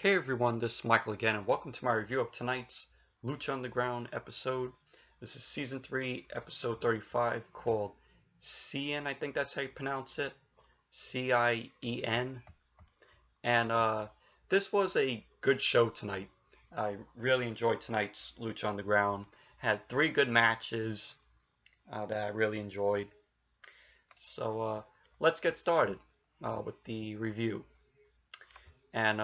Hey everyone, this is Michael again, and welcome to my review of tonight's Lucha Underground episode. This is Season 3, Episode 35, called Cien, I think that's how you pronounce it. C-I-E-N. And this was a good show tonight. I really enjoyed tonight's Lucha Underground. Had three good matches that I really enjoyed. So let's get started with the review. And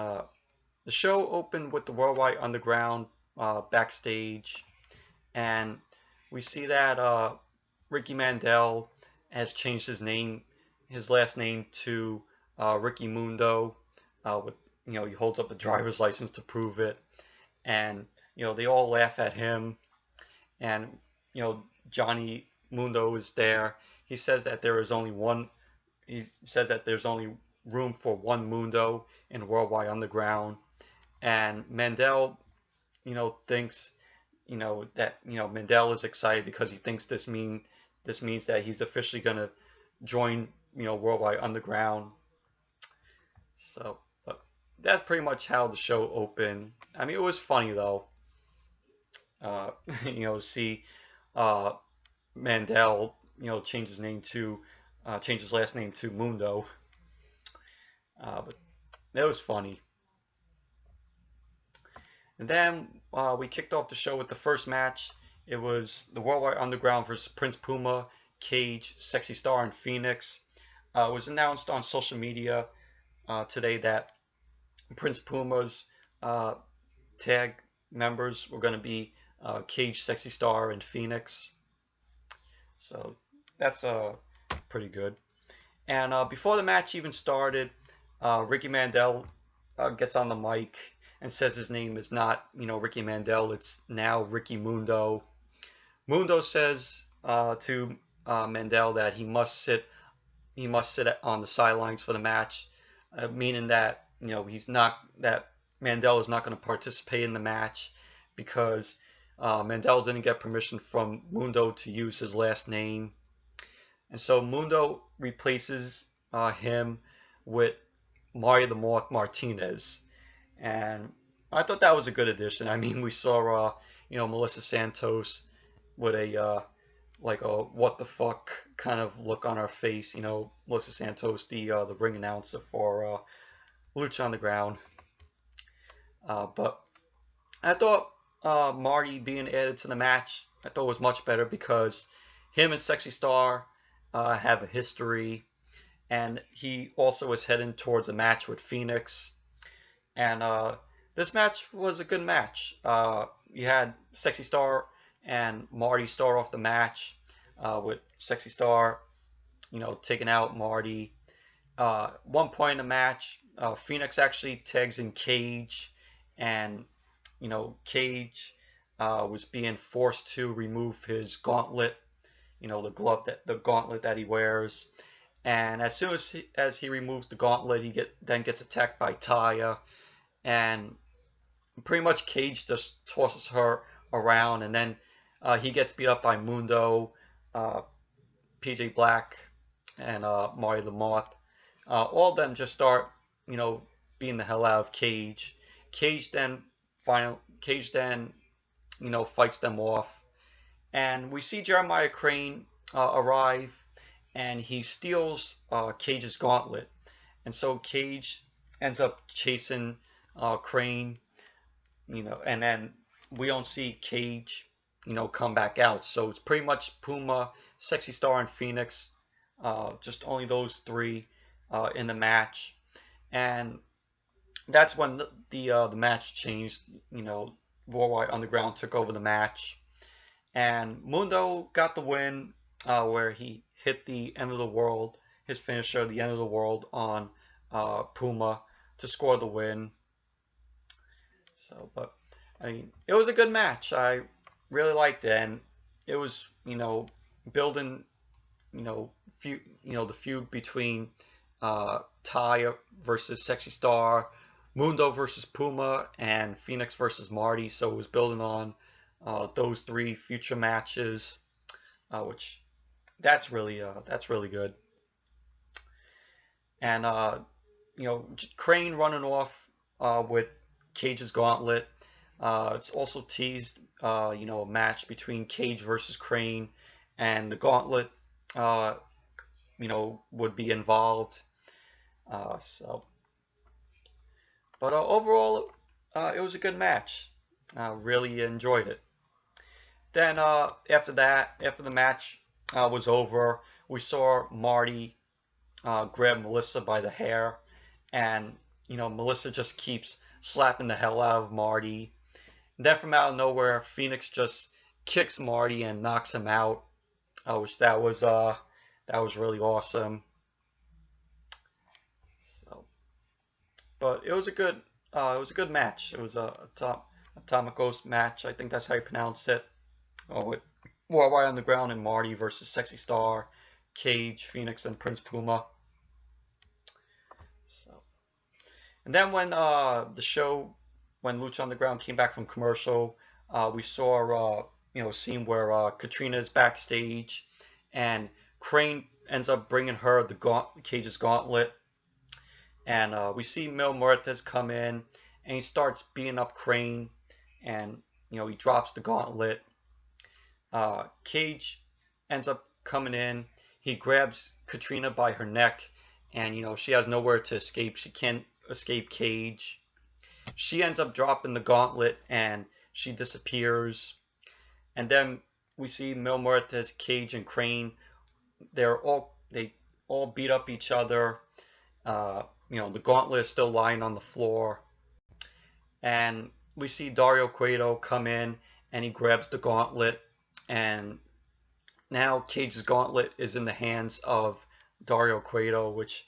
the show opened with the Worldwide Underground backstage, and we see that Ricky Mandel has changed his last name to Ricky Mundo. With he holds up a driver's license to prove it, and they all laugh at him, and Johnny Mundo is there. He says that there is only one. He says that there's only room for one Mundo in Worldwide Underground. And Mandel, thinks, that Mandel is excited because he thinks this means that he's officially gonna join, Worldwide Underground. So, but that's pretty much how the show opened. I mean, it was funny though. See Mandel, change his change his last name to Mundo. But it was funny. And then we kicked off the show with the first match. It was the Worldwide Underground versus Prince Puma, Cage, Sexy Star, and Fenix. It was announced on social media today that Prince Puma's tag members were going to be Cage, Sexy Star, and Fenix. So that's pretty good. And before the match even started, Ricky Mandel gets on the mic and says his name is not, Ricky Mandel, it's now Ricky Mundo. Mundo says to Mandel that he must sit on the sidelines for the match, meaning that that Mandel is not going to participate in the match because Mandel didn't get permission from Mundo to use his last name, and so Mundo replaces him with Marty the Moth Martinez. And I thought that was a good addition. I mean, we saw, Melissa Santos with a like a what the fuck kind of look on her face. Melissa Santos, the ring announcer for Lucha Underground. But I thought Marty being added to the match, I thought was much better because him and Sexy Star have a history, and he also is heading towards a match with Fenix. And this match was a good match. You had Sexy Star and Marty start off the match with Sexy Star, taking out Marty. One point in the match, Fenix actually tags in Cage, and Cage was being forced to remove his gauntlet, the gauntlet that he wears. And as soon as he removes the gauntlet, he then gets attacked by Taya. And pretty much Cage just tosses her around, and then he gets beat up by Mundo, PJ Black, and Marty the Moth. All of them just start, beating the hell out of Cage. Cage then fights them off, and we see Jeremiah Crane arrive, and he steals Cage's gauntlet, and so Cage ends up chasing Crane, and then we don't see Cage, come back out. So it's pretty much Puma, Sexy Star, and Fenix, just only those three in the match. And that's when the match changed. Worldwide Underground took over the match, and Mundo got the win, where he hit the end of the world, his finisher, the end of the world, on Puma to score the win. So, but I mean, it was a good match. I really liked it, and it was, building, the feud between Taya versus Sexy Star, Mundo versus Puma, and Fenix versus Marty. So it was building on those three future matches, which that's really good. And Crane running off with Cage's gauntlet. It's also teased, a match between Cage versus Crane, and the gauntlet, would be involved. But overall, it was a good match. Really enjoyed it. Then after the match was over, we saw Marty grab Melissa by the hair, and Melissa just keeps slapping the hell out of Marty. And then from out of nowhere, Fenix just kicks Marty and knocks him out, which that was really awesome. So, but it was a good match. It was a Atomicos match. I think that's how you pronounce it. With Worldwide Underground and Marty versus Sexy Star, Cage, Fenix, and Prince Puma. So, and then when when Lucha Underground came back from commercial, we saw a scene where Katrina is backstage, and Crane ends up bringing her the Cage's gauntlet, and we see Mil Muertes come in, and he starts beating up Crane, and he drops the gauntlet. Cage ends up coming in. He grabs Katrina by her neck, and she has nowhere to escape. She can't escape Cage. She ends up dropping the gauntlet, and she disappears. And then we see Mil Muertes, Cage, and Crane. They all beat up each other. The gauntlet is still lying on the floor, and we see Dario Cueto come in, and he grabs the gauntlet. And now Cage's gauntlet is in the hands of Dario Cueto, which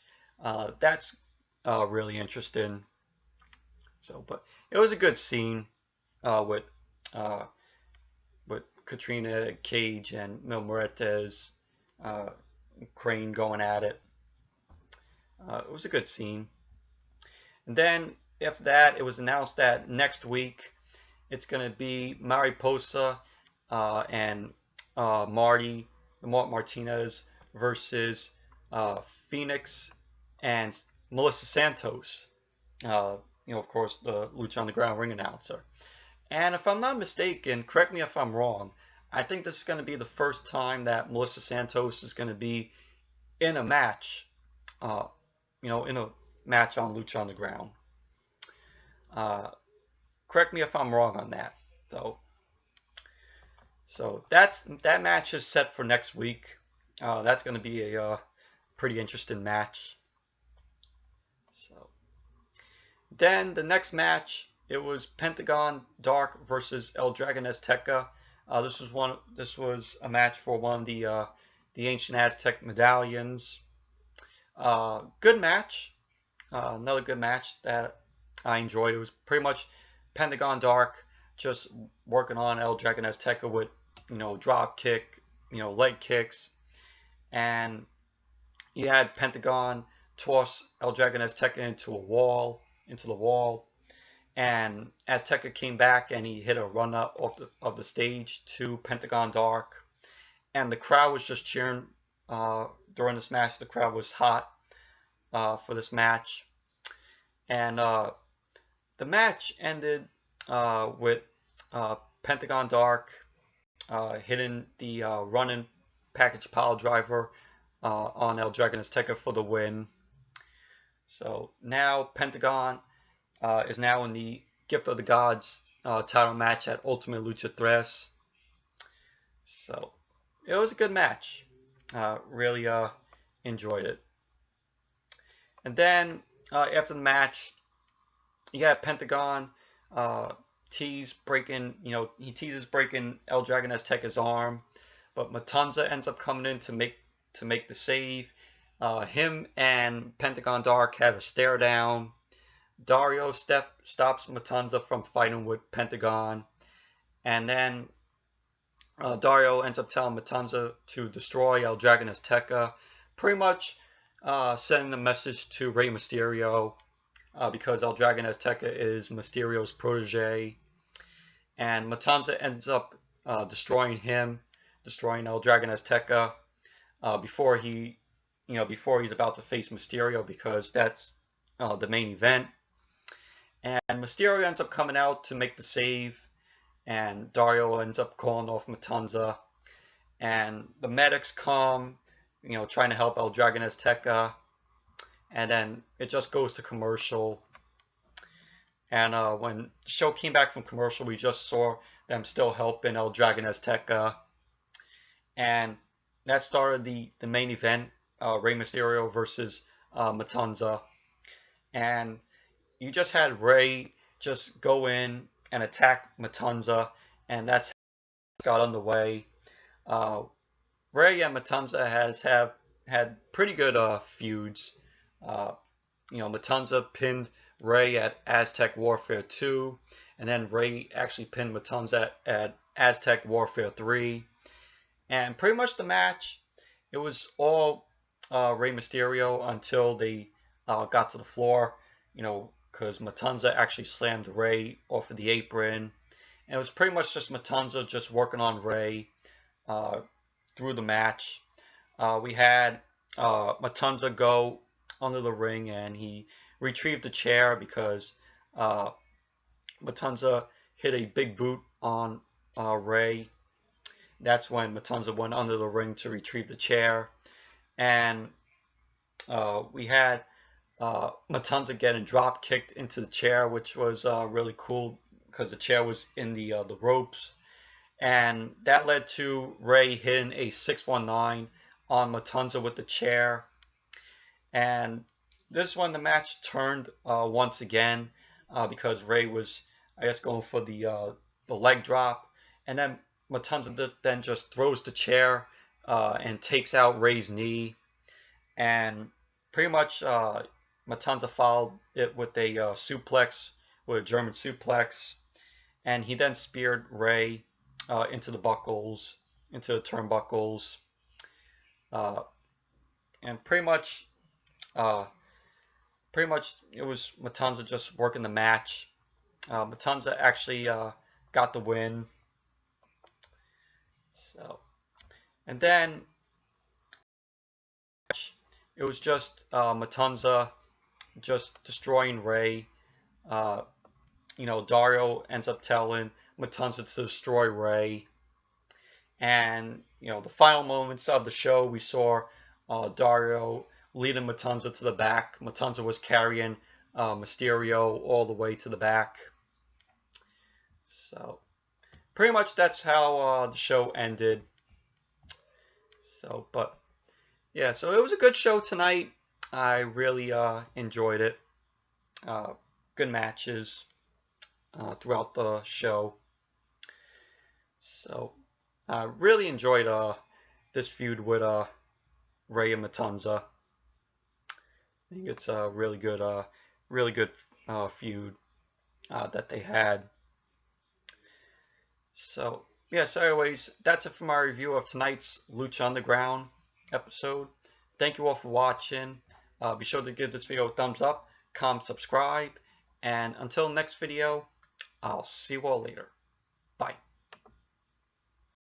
that's really interesting. So, but it was a good scene with Katrina, Cage, and Mil Muertes, Crane going at it. It was a good scene. And then after that, it was announced that next week it's going to be Mariposa and Marty, Martinez versus Fenix and Melissa Santos. Of course, the Lucha Underground ring announcer. And if I'm not mistaken, correct me if I'm wrong, I think this is going to be the first time that Melissa Santos is going to be in a match, in a match on Lucha Underground. Correct me if I'm wrong on that, though. So that match is set for next week. That's going to be a pretty interesting match. So then the next match, it was Pentagon Dark versus El Dragon Azteca. This was a match for one of the ancient Aztec medallions. Good match. Another good match that I enjoyed. It was pretty much Pentagon Dark just working on El Dragon Azteca with drop kick, leg kicks, and you had Pentagon toss El Dragon Azteca into the wall, and Azteca came back and he hit a run up of the stage to Pentagon Dark, and the crowd was just cheering during this match. The crowd was hot for this match, and the match ended with Pentagon Dark hitting the running package pile driver on El Dragon Azteca for the win. So now Pentagon is now in the Gift of the Gods title match at Ultimate Lucha 3. So it was a good match. Really enjoyed it. And then after the match, you got Pentagon teases breaking El Dragon Azteca's arm, but Matanza ends up coming in to make the save. Him and Pentagon Dark have a stare down. Dario stops Matanza from fighting with Pentagon, and then Dario ends up telling Matanza to destroy El Dragon Azteca, pretty much sending the message to Rey Mysterio, because El Dragon Azteca is Mysterio's protege, and Matanza ends up destroying El Dragon Azteca before he's about to face Mysterio, because that's the main event. And Mysterio ends up coming out to make the save, and Dario ends up calling off Matanza. And the medics come, trying to help El Dragon Azteca. And then it just goes to commercial. And when the show came back from commercial, we just saw them still helping El Dragon Azteca. And that started the main event, Rey Mysterio versus Matanza. And you just had Rey just go in and attack Matanza, and that's how it got underway. Rey and Matanza have had pretty good feuds. Matanza pinned Rey at Aztec Warfare 2, and then Rey actually pinned Matanza at Aztec Warfare 3. And pretty much the match, it was all Rey Mysterio until they got to the floor, because Matanza actually slammed Rey off of the apron. And it was pretty much just Matanza just working on Rey through the match. We had Matanza go under the ring, and he retrieved the chair because Matanza hit a big boot on Rey. That's when Matanza went under the ring to retrieve the chair. And we had Matanza getting drop kicked into the chair, which was really cool because the chair was in the ropes. And that led to Rey hitting a 619 on Matanza with the chair. And this one, the match turned once again because Rey was, I guess, going for the leg drop. And then Matanza then just throws the chair and takes out Rey's knee. And pretty much Matanza followed it with a suplex, with a German suplex. And he then speared Rey into the buckles, into the turnbuckles. And pretty much it was Matanza just working the match. Matanza actually got the win. So, and then it was just Matanza just destroying Rey. Dario ends up telling Matanza to destroy Rey. And, the final moments of the show, we saw Dario leading Matanza to the back. Matanza was carrying Mysterio all the way to the back. So, pretty much that's how the show ended. So, but, yeah, so it was a good show tonight. I really enjoyed it. Good matches throughout the show. So, I really enjoyed this feud with Rey and Matanza. I think it's a really good feud that they had. So, yeah, so anyways, that's it for my review of tonight's Lucha Underground episode. Thank you all for watching. Be sure to give this video a thumbs up, comment, subscribe, and until next video, I'll see you all later. Bye.